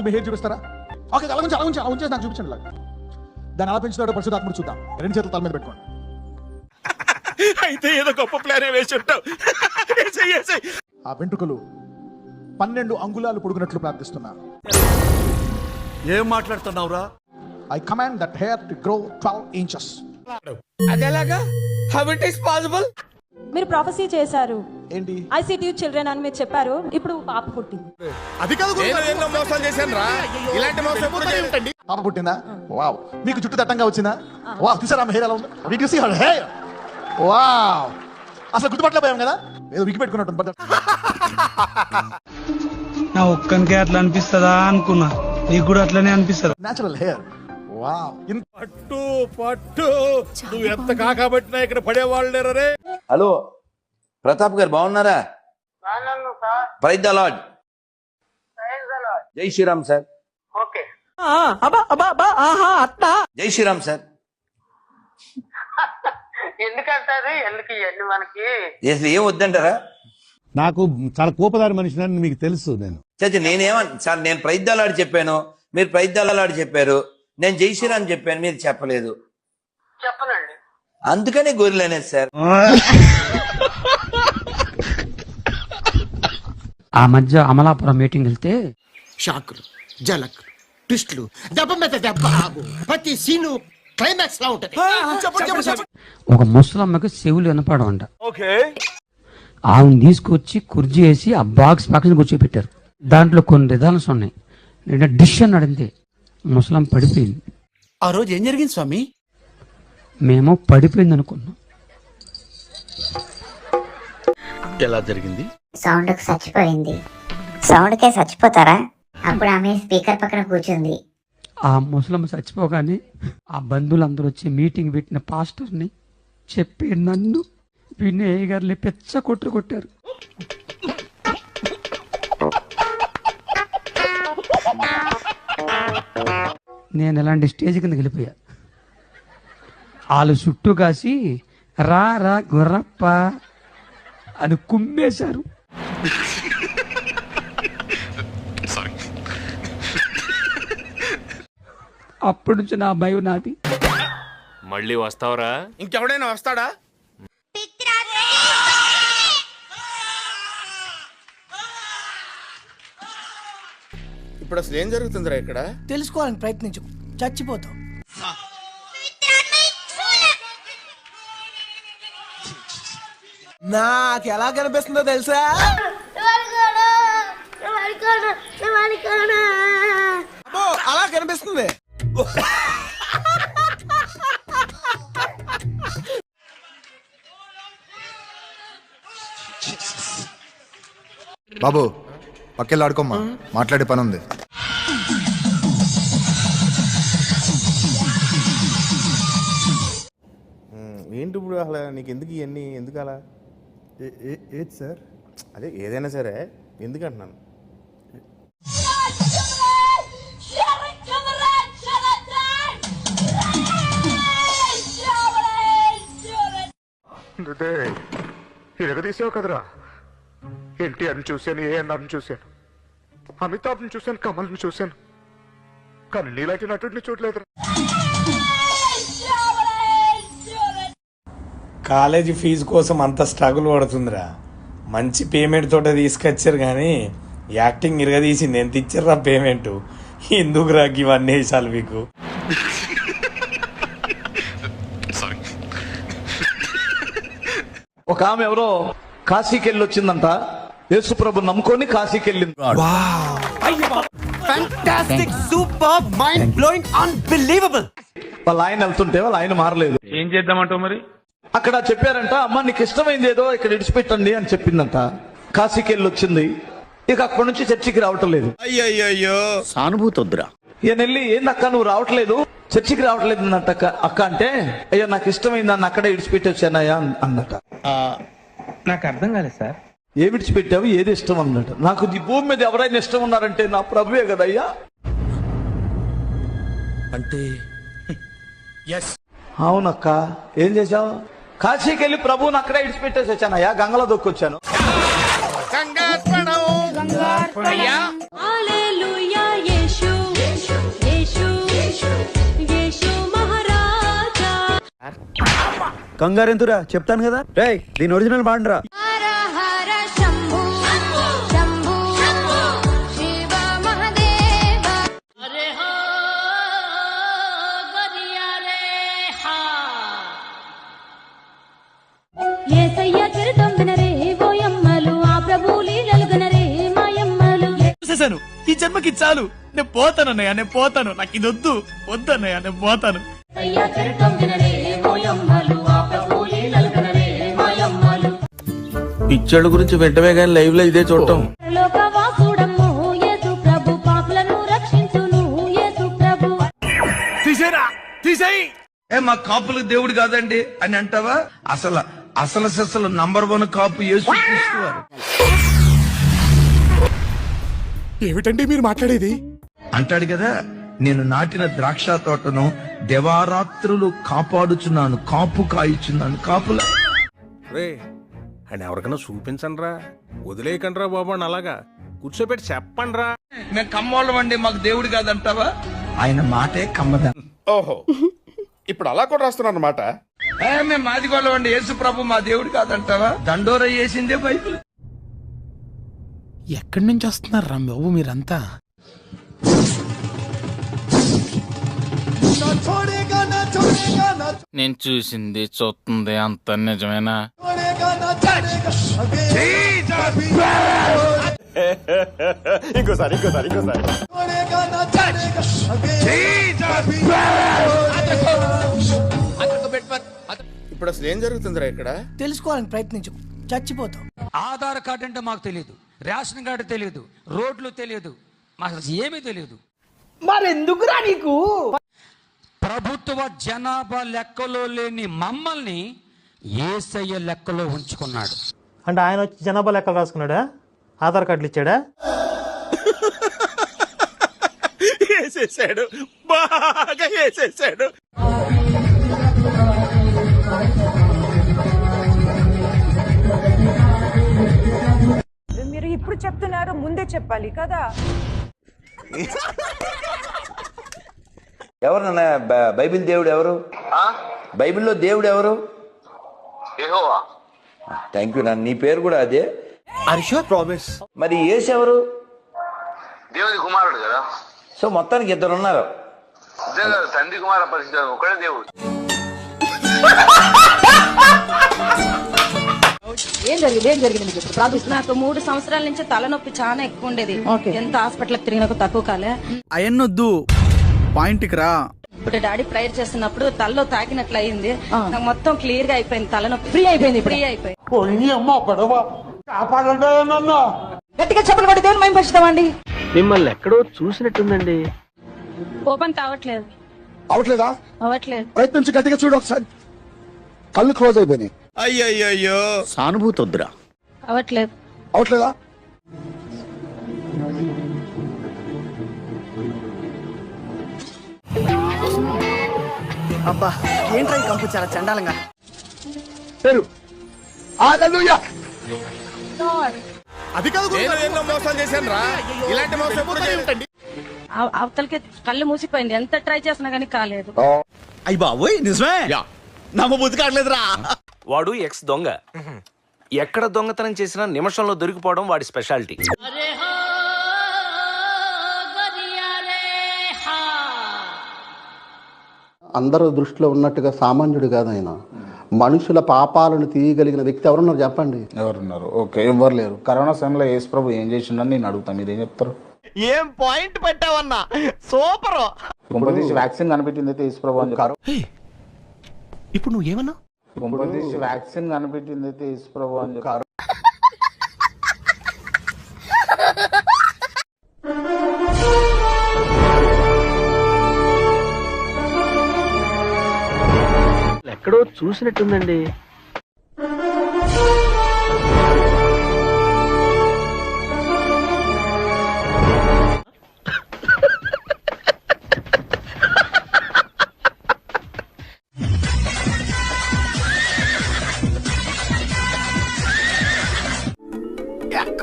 Behave చూపిస్తారా? Okay, అలా ఉంచేసి నాకు చూపించండి. దాన్ని అలా పెంచుతాడో పరిశుధాత్ముడు చూద్దాం. 2 చేతులు తల మీద పెట్టుకోండి. అయితే ఏదో గొప్ప ప్లాన్ వేసి ఉంటావు. ఆ వెంట్రుకలు 12 అంగుళాలు పొడుగునట్లు ప్రార్థిస్తున్నా. ఏం మాట్లాడుతున్నావురా? I command that hair to grow 12 inches. అదేలాగా? How it is possible? మీరు ప్రొఫెసీ చేశారు. ఏంటి? ICTU చిల్డ్రన్ అని మీరు చెప్పారు. ఇప్పుడు పాప పుట్టింది. అది కాదు, నేను మోసం చేశానురా. ఇలాంటి మోసం ఎప్పుడు చేయకండి. పాప పుట్టిందా? వావ్. మీకు జుట్టు దట్టంగా వచ్చిందా? వావ్. చూసారా ఆమె హెయిర్ ఎలా ఉంది? Did you see her hair? Wow. అసలు గుర్తుపట్టలేకపోయాం కదా, ఏదో వికి పెట్టుకున్నట్టు. నా ఒక్కనికే అట్లా అనిపిస్తుందా అనుకున్నా, నీకు కూడా అట్లనే అనిపిస్తుందా? Natural hair. వావ్. పట్టు నువ్వు ఎంత కాకబట్టినా ఇక్కడ పడేవాళ్ళు లేరు రే. హలో ప్రతాప్ గారు, బాగున్నారా? Praise the lord. జై శ్రీరామ్ సార్. జై శ్రీరామ్ సార్. ఎందుకంటారు? ఎందుకు ఇవన్నీ మనకి అసలు ఏం వద్దంటారా? నాకు చాలా కోపదారి మనిషిని మీకు తెలుసు. సార్ నేను ప్రైజ్ ద లార్డ్ చెప్పాను, మీరు ప్రైజ్ ద లార్డ్ చెప్పారు. నేను జై శ్రీరామ్ చెప్పాను, మీరు చెప్పలేదు. చెప్పనండి. అందుకనే గొర్రెలనేది సార్. ఆ మధ్య అమలాపురం మీటింగ్ వెళ్తే షాకులు, జలకులు, ట్విస్టులు, దెబ్బ మీద దెబ్బ, ప్రతి సీను క్లైమాక్స్ లా ఉంటది. ఒక ముసలమ్మకి చెవులు వినపడవంట. ఓకే. ఆమెను తీసుకొచ్చి కుర్చీ వేసి ఆ బాక్స్ పక్కన కూర్చోబెట్టారు. దాంట్లో కొన్ని రిధాన్స్ ఉన్నాయి. నేను డిష్ అని అడిగితే ముసలం పడిపోయింది. ఆ రోజు ఏం జరిగింది స్వామి? మేము పడిపోయింది అనుకున్నాం. ఎలా జరిగింది? సౌండ్ చచ్చిపోయింది. సౌండ్కే చచ్చిపోతారా? అప్పుడు ఆమె స్పీకర్ పక్కన కూర్చుంది. ఆ ముసలమ్మ చచ్చిపోగానే ఆ బంధువులందరూ వచ్చి మీటింగ్ పెట్టిన పాస్టర్ని చెప్పి నన్ను వినయ్ గారిని పెచ్చ కొట్టారు. నేను ఎలాంటి స్టేజ్ కింద వెళ్ళిపోయా. వాళ్ళు చుట్టూ కాసి రా రా గుర్రప్ప అని కుమ్మేశారు. అప్పటి నుంచి నా భయం నాది. మళ్ళీ వస్తావరా? ఇంకెవడైనా వస్తాడా? ఇప్పుడు అసలు ఏం జరుగుతుందిరా ఇక్కడ? తెలుసుకోవాలని ప్రయత్నించు, చచ్చిపోతావు. నాకు ఎలా కనిపిస్తుందో తెలుసా? అలా కనిపిస్తుంది. బాబు పక్కెళ్ళి ఆడుకోమ్మా, మాట్లాడే పని ఉంది. ఏంటి ఇప్పుడు అసలు నీకు ఎందుకు ఇవన్నీ? ఎందుకు అలా? ఏది సార్? అదే ఏదైనా సరే ఎందుకంటున్నాను. ఇరగదీసావు కదరా. ఎన్టీఆర్ని చూశాను, ఏఎన్ఆర్ని చూశాను, అమితాబ్ని చూశాను, కమల్ని చూశాను, కానీ నీలాంటి నటుడిని చూడలేదు. కాలేజీ ఫీజు కోసం అంత స్ట్రగుల్ పడుతుందిరా. మంచి పేమెంట్ తోట తీసుకొచ్చారు కానీ యాక్టింగ్ ఇరగదీసింది. ఎంత ఇచ్చారా పేమెంట్? ఎందుకు రాకి ఇవన్నీ వేసాలు మీకు? ఒక ఆమె ఎవరో కాశీకి వెళ్ళి వచ్చిందంట. యేసు ప్రభు నమ్ముకొని కాశీకి వెళ్ళింది. Fantastic, super, mind blowing, unbelievable. వాళ్ళ ఆయన వెళ్తుంటే వాళ్ళ ఆయన మారలేదు. ఏం చేద్దామంటావు మరి? అక్కడ చెప్పారంట, అమ్మ నీకు ఇష్టమైంది ఏదో ఇక్కడ ఇడిచిపెట్టండి అని చెప్పిందంట. కాశీకి వెళ్ళి వచ్చింది. ఇక అక్కడి నుంచి చర్చికి రావటం లేదు. అయ్యో సానుభూతి వద్దురా. ఈయన వెళ్ళి ఏందక్క నువ్వు రావట్లేదు, చర్చికి రావట్లేదు అన్నట్ట. అక్క అంటే అయ్యో నాకు ఇష్టమైంది అన్న అక్కడే ఇడిచిపెట్టి వచ్చానయ్యా అన్నట. నాకు అర్థం కాలేదు సార్. ఏ విడిచిపెట్టావు, ఏది ఇష్టం అన్నాడు. నాకు ఈ భూమి మీద ఎవరైనా ఇష్టం ఉన్నారంటే నా ప్రభువే కదయ్యా. అంటే అవునక్క, ఏం చేశావు? కాశీకి వెళ్ళి ప్రభువుని అక్కడే విడిచిపెట్టేసి వచ్చానయ్యా, గంగలో దొక్కొచ్చాను. హల్లెలూయా యేసు యేసు యేసు మహారాజా. కంగారు ఎందురా, చెప్తాను కదా. రేయ్, దీని ఒరిజినల్ పాడరా. హర హర శంభు శంభు శివ మహాదేవ. అరే హో గరియా రే హా. యేసయ్య చరితం వినరే ఓయమ్మలు, ఆ ప్రభు లీలలు గనరే మాయమ్మలు. చూసేశాను, ఈ జన్మకి చాలు, నేను పోతానన్నయ్య, నేను పోతాను, నాకు ఇది వద్దు వద్దన్నయ్య, నేను పోతాను. యేసయ్య చరితం వినరే ఓయమ్మలు, ఆ ప్రభు లీలలు గనరే మాయమ్మలు. పిచ్చోళ్ళ గురించి వెంటనే కానీ లైవ్ లో ఇదే చూడటం. లోకవాసుడమ్ము యేసు ప్రభు, పాపులను రక్షించును యేసు ప్రభు. తీసేరా, తీసేయి. మా కాపులకు దేవుడు కాదండి అని అంటావా? అసలు సిసలు నంబర్ 1 కాపు యేసుక్రీస్తు వారు. ఏమిటండి మీరు మాట్లాడేది? అంటాడు కదా, నేను నాటిన ద్రాక్ష తోటను దేవారాత్రులు కాపాడుచున్నాను, కాపు కాయిచున్నాను. కాపుల రే అని ఎవరికైనా చూపించండి రా, వదిలేయకండి రా బాబు అని అలాగా కూర్చోబెట్టి చెప్పండి రా. మేము కమ్మోళ్ళం అండి, మాకు దేవుడు కాదంటావా? ఆయన మాటే కమ్మదా. ఓహో, ఇప్పుడు అలా కూడా రాస్తున్నారు అన్నమాట. మేము మాదిగోళ్ళం అండి, యేసు ప్రభు మా దేవుడు కాదంటావా? దండోర వేసిందే బైబిల్. ఎక్కడి నుంచి వస్తున్నారు రా బాబు మీరంతా? నేను చూసింది చూస్తుంది అంత నిజమేనా? ఇంకోసారి ఇప్పుడు అసలు ఏం జరుగుతుందిరా ఇక్కడ? తెలుసుకోవాలని ప్రయత్నించు, చచ్చిపోతాం. ఆధార్ కార్డు అంటే మాకు తెలియదు, రేషన్ కార్డు తెలియదు, రోడ్లు తెలియదు, మాకు అసలు ఏమీ తెలియదు. మరెందుకురా నీకు? ప్రభుత్వ జనాభా లెక్కలో లేని మమ్మల్ని యేసయ్య లెక్కలో ఉంచుకున్నాడు. అంటే ఆయన వచ్చి జనాభా లెక్కలు రాసుకున్నాడా? ఆధార్ కార్డులు ఇచ్చాడా? వేసేసాడు, బాగా వేసేసాడు. మీరు ఇప్పుడు చెప్తున్నారు, ముందే చెప్పాలి కదా. ఎవరు బైబిల్ దేవుడు ఎవరు? బైబిల్లో దేవుడు ఎవరు? యెహోవా. థ్యాంక్ యూ నాన్న, నీ పేరు కూడా అదే. ప్రామిస్. మరి యేసు ఎవరు? దేవుని కుమారుడు కదా. సో మొత్తానికి 2 ఉన్నారు. నిజంగా తండ్రి కుమార పరిస్థితి ఒకడే దేవుడు. ఏం జరిగింది మీకు ఇప్పుడు? నాకు 3 సంవత్సరాల నుంచి తలనొప్పి చాలా ఎక్కువ ఉండేది. ఎంత హాస్పిటల్ తిరిగినా తక్కువ కాలే. అయన్నొద్దు, పాయింట్కి రా. ఇప్పుడు డాడీ ప్రేయర్ చేస్తున్నప్పుడు తలలో తాకినట్లు అయింది, నాకు మొత్తం క్లియర్ గా అయిపోయింది, తలనొప్పి ఫ్రీ అయిపోయింది. గట్టిగా చెప్పలు కొట్టి దేవుని మేము పరుచుతామండి. మిమ్మల్ని ఎక్కడో చూసినట్టుందండి. ఓపెన్ కావట్లేదు. అవ్వట్లేదు. ప్రయత్నించి గట్టిగా చూడు ఒకసారి. కళ్ళు క్లోజ్ అయిపోయినాయి. అయ్యయ్యో, సానుభూతి వద్దురా. అవట్లేదా? అబ్బా, ఏంట్రా ఈ కంపు చాలా చండాలంగా. పేరు హల్లెలూయా. అది కాదు, నేను ఎన్నో మోసాలు చేశాను రా. ఇలాంటి మోసం ఎప్పుడు చేయలేదండి. అవతలకి కళ్ళు మూసిపోయింది, ఎంత ట్రై చేసినా కానీ కాలేదు. అయ్యి బాబోయ్, నిజమే? నమ్మబుద్ధి కావట్లేదురా. వాడు ఎక్స్ దొంగ, ఎక్కడ దొంగతనం చేసినా నిమిషంలో దొరికిపోవడం వాడి స్పెషాలిటీ. అందరూ దృష్టిలో ఉన్నట్టుగా సామాన్యుడు కాదు ఆయన. మనుషుల పాపాలను తీయగలిగిన వ్యక్తి ఎవరున్నారు చెప్పండి? ఎవరున్నారు? ఓకే, ఎవరు లేరు. కరోనా సమయంలో యేసు ప్రభు ఏం చేసిండని నేను అడుగుతా, మీరేం చెప్తారు? ఏం పాయింట్ పెట్టావన్నా, సూపర్. కుంపదీసి వ్యాక్సిన్ కనిపెట్టింది అయితే యేసు ప్రభు అని చెప్పారు. ఇప్పుడు నువ్వేమన్నా? కుంపదీసి వ్యాక్సిన్ కనిపెట్టింది అయితే యేసు ప్రభు అని చెప్పారు. ఎక్కడో చూసినట్టుందండి.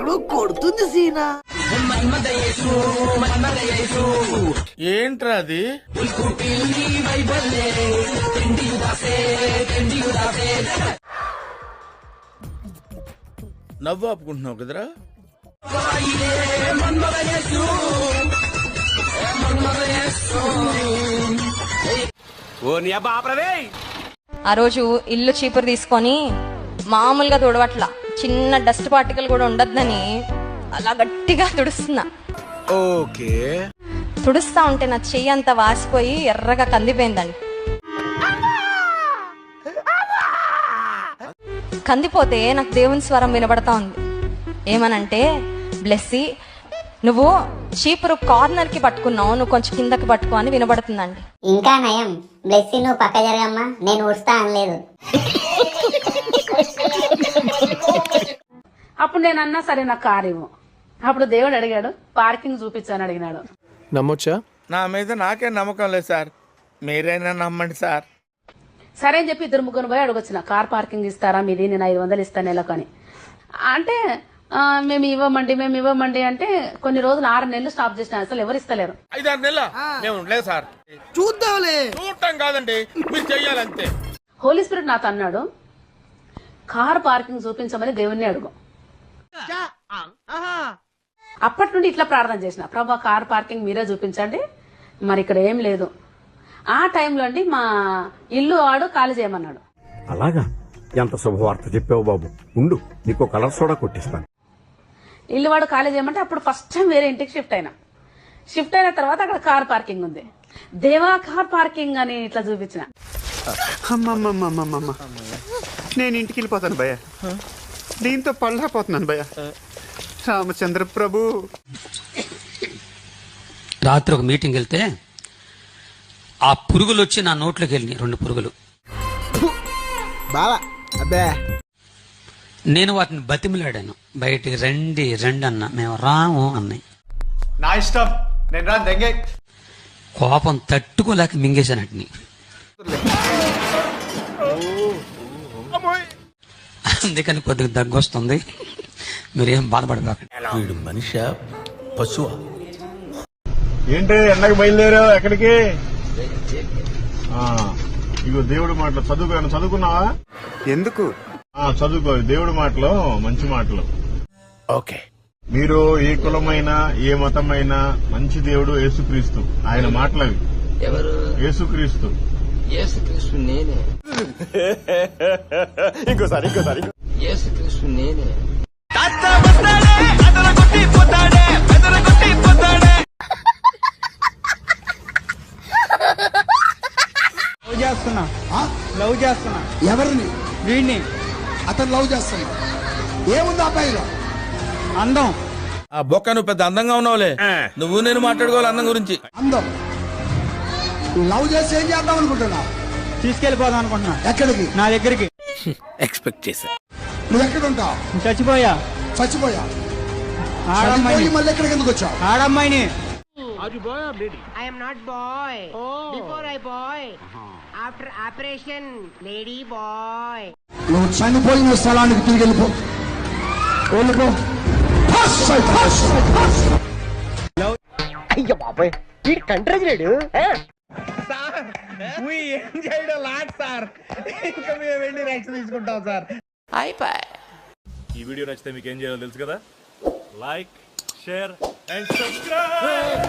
ఎక్కడో కొడుతుంది సీనా. ఏంట్రా అది? నవ్వు ఆపుకుంటున్నావు కదరా? ఆ రోజు ఇల్లు చీపురు తీసుకొని మామూలుగా తుడవట్ల, చిన్న డస్ట్ పార్టికల్ కూడా ఉండద్దని అలా గట్టిగా తుడుస్తున్నా. ఓకే. తుడుస్తా ఉంటే నా చెయ్యి అంతా వాసిపోయి ఎర్రగా కందిపోయిందండి. కందిపోతే నాకు దేవుని స్వరం వినబడతా ఉంది. ఏమనంటే, బ్లెస్సీ నువ్వు చీపురు కార్నర్ కి పట్టుకున్నావు, నువ్వు కొంచెం కిందకి పట్టుకో అని వినబడుతుందండి. ఇంకా నయం, బ్లెస్సింగ్ నువ్వు పక్క జరగమ్మా, నేను ఊడుస్తా అనలేదు. అప్పుడు నేను అన్నా సరే నాకు కారు ఇవ్వు. అప్పుడు దేవుడు అడిగాడు, పార్కింగ్ చూపించాను అడిగినాడు. నమ్మొచ్చా? నా మీద నాకే నమ్మకం లేదు సార్, మీరైనా నమ్మండి సార్. సరే అని చెప్పి 2-3 పోయి అడగొచ్చిన, కార్ పార్కింగ్ ఇస్తారా మీది, నేను 500 ఇస్తాను నెలకు అని. అంటే మేము ఇవ్వమండి అంటే కొన్ని రోజులు 6 నెలలు స్టాప్ చేసిన, అసలు ఎవరు ఇస్తలేరు. 5-6 నెలల మేము లేదు సార్. చూద్దాంలే. చూడటం కాదండి, మీరు చెయ్యాలంతే. హోలీ స్పిరిట్ నాతో అన్నాడు, కార్ పార్కింగ్ చూపించమని దేవుణ్ణి అడుగు. అప్పటి నుండి ఇట్లా ప్రార్థన చేసిన, ప్రభా కార్ పార్కింగ్ మీరే చూపించండి, మరి ఇక్కడ ఏం లేదు. ఆ టైంలో అండి మా ఇల్లు వాడు ఖాళీ చేయమన్నాడు. అలాగా? ఎంత శుభవార్త చెప్పావు బాబు. ఉండు, నీకు కలర్ సోడా కొట్టిస్తాను. ఇల్లు వాడు ఖాళీ చేయమంటే అప్పుడు ఫస్ట్ టైం వేరే ఇంటికి షిఫ్ట్ అయిన తర్వాత అక్కడ కార్ పార్కింగ్ ఉంది. దేవా కార్ పార్కింగ్ అని ఇట్లా చూపించిన. అమ్మమ్మమ్మమ్మమ్మ, నేను ఇంటికి వెళ్ళిపోతాను భయ్య, దీంతో పళ్ళపోతున్నాను భయ్య. రామచంద్ర ప్రభు. రాత్రి ఒక మీటింగ్ వెళ్తే ఆ పురుగులు వచ్చి నా నోట్లోకి వెళ్ళినాయి, 2 పురుగులు. బావా అబ్బే, నేను వాటిని బతిమిలాడాను, బయటికి రండి అన్న, మేము రాము అన్నాయి. నా ఇష్టం, నేను రా దెంగే. కోపం తట్టుకోలేక మింగేశానటిని. అందుకని కొద్దిగా దగ్గు వస్తుంది, మీరేం బాధపడబాకండి. వీడు మనిషి పశువా? ఏంటి ఎండకు బయలుదేరావు? ఎక్కడికి? ఇగో దేవుడి మాటలు చదువుకున్నావా? ఎందుకు? చదువుకో, దేవుడి మాటలు మంచి మాటలు. ఓకే. మీరు ఏ కులమైనా ఏ మతమైనా మంచి దేవుడు యేసుక్రీస్తు, ఆయన మాటలవి. ఎవరు? యేసుక్రీస్తు. యేసుక్రీస్తు నేనే. ఇంకోసారి యేసుక్రీస్తు నేనే. లవ్ చేస్తున్నా. ఎవరిని? వీడిని. అతను లవ్ చేస్తున్నా. ఏముంది అబ్బాయిలో? అందం. ఆ బొక్క, నువ్వు పెద్ద అందంగా ఉన్నావులే. నువ్వు నేను మాట్లాడుకోవాలి అందం గురించి. అందం. లవ్ చేసి ఏం చేద్దాం అనుకుంటున్నా? తీసుకెళ్లిపోదాం అనుకుంటున్నా. ఎక్కడికి? నా దగ్గరికి. ఎక్స్పెక్ట్ చేశా. నువ్వు ఎక్కడ ఉంటావు? చచ్చిపోయా. ఆడమ్మాయి. మళ్ళీ ఎక్కడికి ఎందుకు వచ్చావు? ఆడమ్మాయిని. I am not boy. Before I boy. After operation, lady boy. నువ్వు చనిపోయిన స్థలానికి తిరిగి వెళ్ళిపో. అయ్యో బాబాయ్, వీడు కంట్రోల్ లేడు. ఏం చేయడం లాట్ సార్, ఇంకా మేము వెళ్ళి రెక్స్ తీసుకుంటాం సార్. ఈ వీడియో నచ్చితే మీకు ఏం చేయాలో తెలుసు కదా. Like, share and subscribe.